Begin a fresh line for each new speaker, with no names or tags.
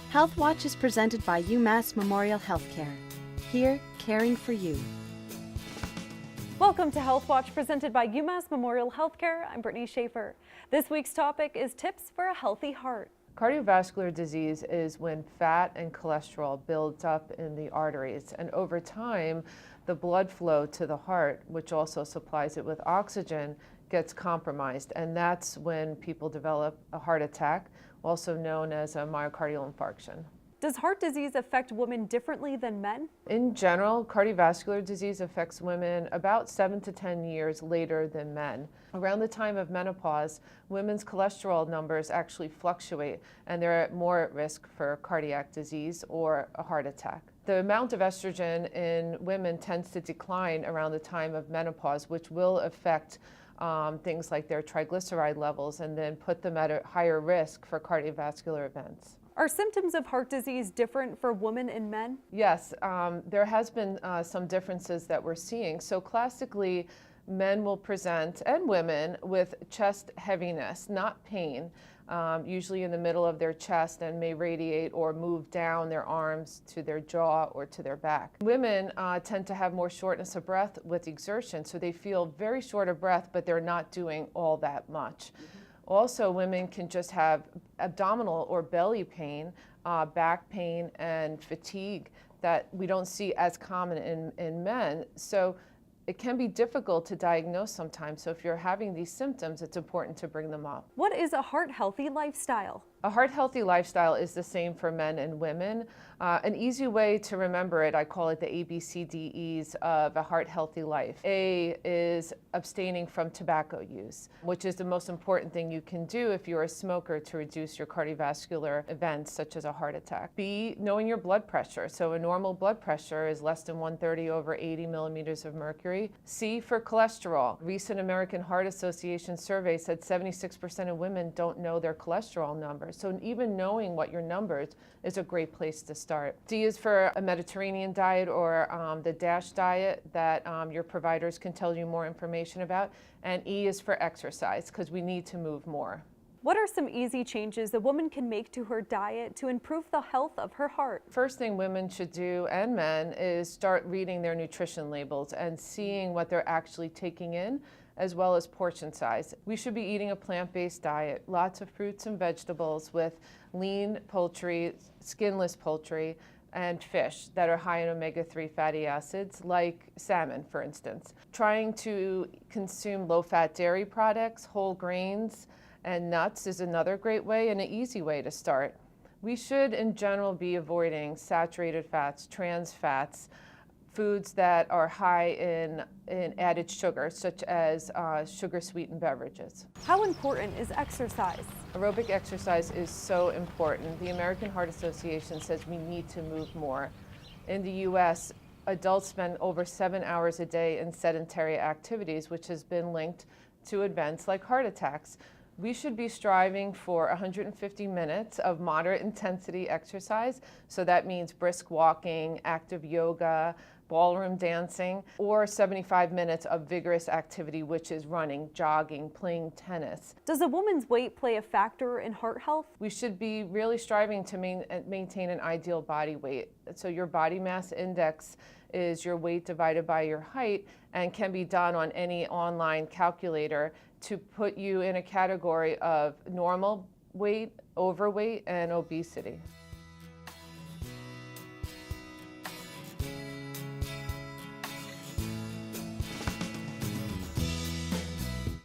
Health Watch is presented by UMass Memorial Healthcare. Here, caring for you.
Welcome to Health Watch, presented by UMass Memorial Healthcare. I'm Brittany Schaefer. This week's topic is tips for a healthy heart.
Cardiovascular disease is when fat and cholesterol builds up in the arteries, and over time, the blood flow to the heart, which also supplies it with oxygen, gets compromised, and that's when people develop a heart attack, also known as a myocardial infarction.
Does heart disease affect women differently than men?
In general, cardiovascular disease affects women about 7 to 10 years later than men. Around the time of menopause, women's cholesterol numbers actually fluctuate, and they're more at risk for cardiac disease or a heart attack. The amount of estrogen in women tends to decline around the time of menopause, which will affect things like their triglyceride levels and then put them at a higher risk for cardiovascular events.
Are symptoms of heart disease different for women and men?
Yes, there has been some differences that we're seeing. So classically, men will present, and women, with chest heaviness, not pain, usually in the middle of their chest, and may radiate or move down their arms to their jaw or to their back. Women tend to have more shortness of breath with exertion, so they feel very short of breath, but they're not doing all that much. Also, women can just have abdominal or belly pain, back pain, and fatigue that we don't see as common in men. So it can be difficult to diagnose sometimes. So if you're having these symptoms, it's important to bring them up.
What is a heart-healthy lifestyle?
A heart-healthy lifestyle is the same for men and women. An easy way to remember it, I call it the ABCDEs of a heart-healthy life. A is abstaining from tobacco use, which is the most important thing you can do if you're a smoker to reduce your cardiovascular events such as a heart attack. B, knowing your blood pressure. So a normal blood pressure is less than 130 over 80 millimeters of mercury. C, for cholesterol. Recent American Heart Association survey said 76% of women don't know their cholesterol numbers. So even knowing what your numbers is a great place to start. D is for a Mediterranean diet or the DASH diet that your providers can tell you more information about. And E is for exercise, because we need to move more.
What are some easy changes a woman can make to her diet to improve the health of her heart?
First thing women should do, and men, is start reading their nutrition labels and seeing what they're actually taking in, as well as portion size. We should be eating a plant-based diet, lots of fruits and vegetables with lean poultry, skinless poultry, and fish that are high in omega-3 fatty acids, like salmon, for instance. Trying to consume low-fat dairy products, whole grains, and nuts is another great way and an easy way to start. We should, in general, be avoiding saturated fats, trans fats, foods that are high in added sugar, such as sugar-sweetened beverages.
How important is exercise?
Aerobic exercise is so important. The American Heart Association says we need to move more. In the U.S., adults spend over 7 hours a day in sedentary activities, which has been linked to events like heart attacks. We should be striving for 150 minutes of moderate intensity exercise. So that means brisk walking, active yoga, ballroom dancing, or 75 minutes of vigorous activity, which is running, jogging, playing tennis.
Does a woman's weight play a factor in heart health?
We should be really striving to maintain an ideal body weight. So your body mass index is your weight divided by your height, and can be done on any online calculator to put you in a category of normal weight, overweight, and obesity.